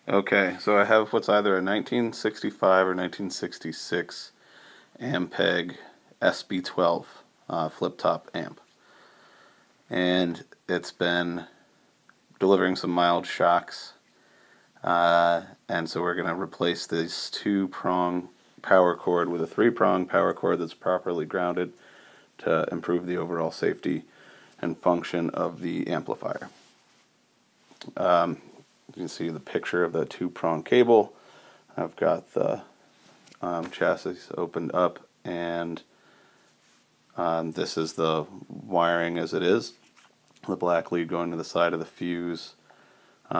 Okay, so I have what's either a 1965 or 1966 ampeg SB12 flip-top amp. And it's been delivering some mild shocks. And so we're going to replace this 2-prong power cord with a 3-prong power cord that's properly grounded to improve the overall safety and function of the amplifier. You can see the picture of the 2-prong cable. I've got the chassis opened up, and this is the wiring as it is. The black lead going to the side of the fuse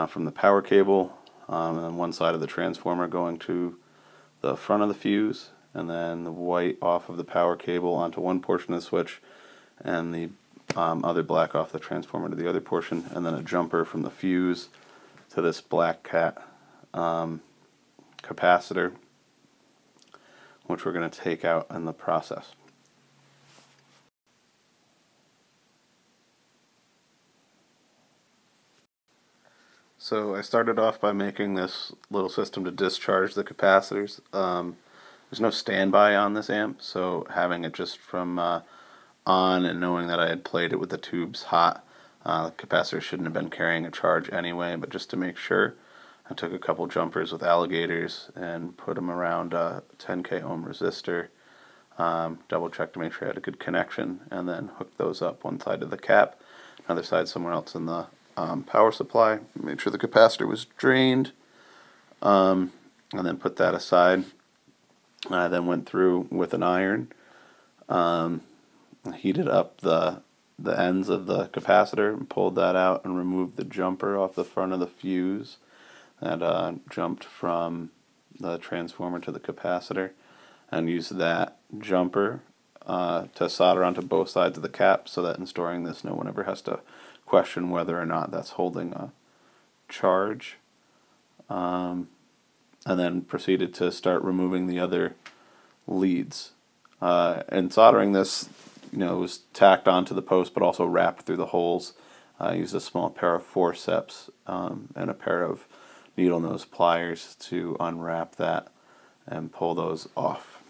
from the power cable, and then one side of the transformer going to the front of the fuse, and then the white off of the power cable onto one portion of the switch, and the other black off the transformer to the other portion, and then a jumper from the fuse to this black capacitor, which we're going to take out in the process. So I started off by making this little system to discharge the capacitors. There's no standby on this amp, so having it just from on and knowing that I had played it with the tubes hot, the capacitor shouldn't have been carrying a charge anyway, but just to make sure, I took a couple jumpers with alligators and put them around a 10K ohm resistor, double checked to make sure I had a good connection, and then hooked those up one side to the cap, another side somewhere else in the power supply, made sure the capacitor was drained, and then put that aside. I then went through with an iron, heated up the ends of the capacitor and pulled that out and removed the jumper off the front of the fuse that jumped from the transformer to the capacitor, and used that jumper to solder onto both sides of the cap, so that in storing this no one ever has to question whether or not that's holding a charge. And then proceeded to start removing the other leads. And soldering this, it was tacked onto the post but also wrapped through the holes. I used a small pair of forceps and a pair of needle nose pliers to unwrap that and pull those off.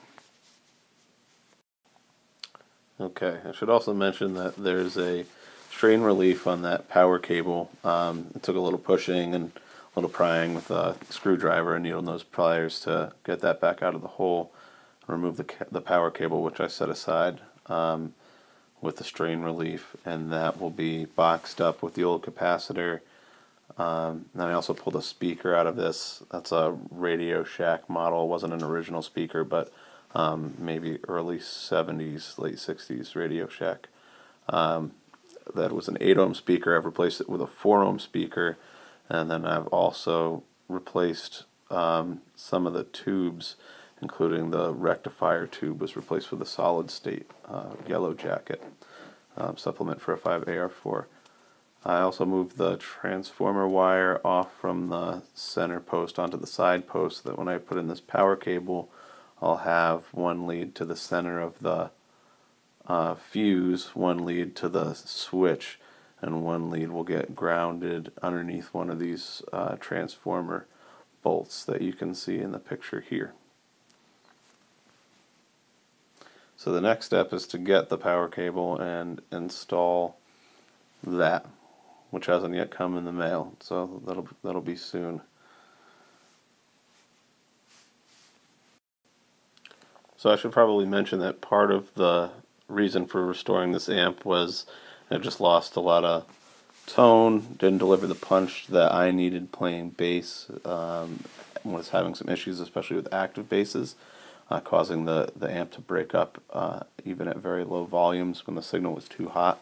Okay, I should also mention that there's a strain relief on that power cable. It took a little pushing and a little prying with a screwdriver and needle nose pliers to get that back out of the hole, remove the power cable, which I set aside with the strain relief, and that will be boxed up with the old capacitor. Then I also pulled a speaker out of this. That's a Radio Shack model. It wasn't an original speaker, but maybe early 70s, late 60s Radio Shack. That was an 8 ohm speaker. I've replaced it with a 4 ohm speaker, and then I've also replaced some of the tubes, including the rectifier tube was replaced with a solid state yellow jacket supplement for a 5AR4. I also moved the transformer wire off from the center post onto the side post, so that when I put in this power cable, I'll have one lead to the center of the fuse, one lead to the switch, and one lead will get grounded underneath one of these transformer bolts that you can see in the picture here. So the next step is to get the power cable and install that, which hasn't yet come in the mail, so that'll be soon. So I should probably mention that part of the reason for restoring this amp was it just lost a lot of tone, didn't deliver the punch that I needed playing bass, was having some issues especially with active basses, causing the amp to break up even at very low volumes when the signal was too hot.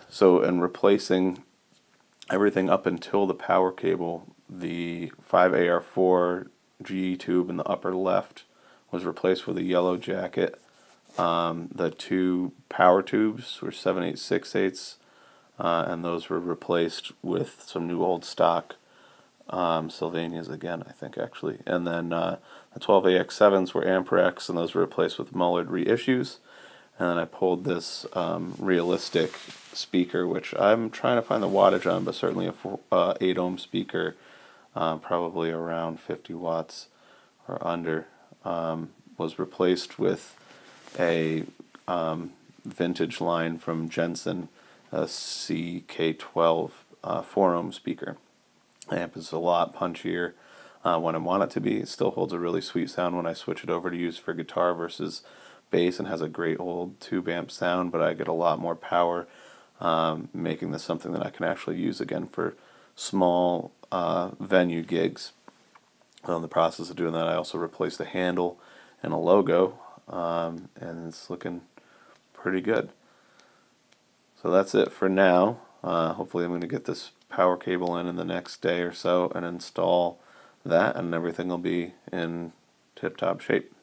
So in replacing everything up until the power cable, the 5AR4 GE tube in the upper left was replaced with a yellow jacket. The 2 power tubes were 7/8/6/8, and those were replaced with some new old stock Sylvanias again, I think, actually. And then the 12AX7s were Amperex, and those were replaced with Mullard reissues. And then I pulled this realistic speaker, which I'm trying to find the wattage on, but certainly a 8 ohm speaker probably around 50 watts or under. Was replaced with a vintage line from Jensen, a CK12 4-ohm speaker. The amp is a lot punchier when I want it to be. It still holds a really sweet sound when I switch it over to use for guitar versus bass, and has a great old tube amp sound, but I get a lot more power, making this something that I can actually use again for small venue gigs. In the process of doing that, I also replaced a handle and a logo, and it's looking pretty good. So that's it for now. Hopefully I'm going to get this power cable in the next day or so and install that, and everything will be in tip-top shape.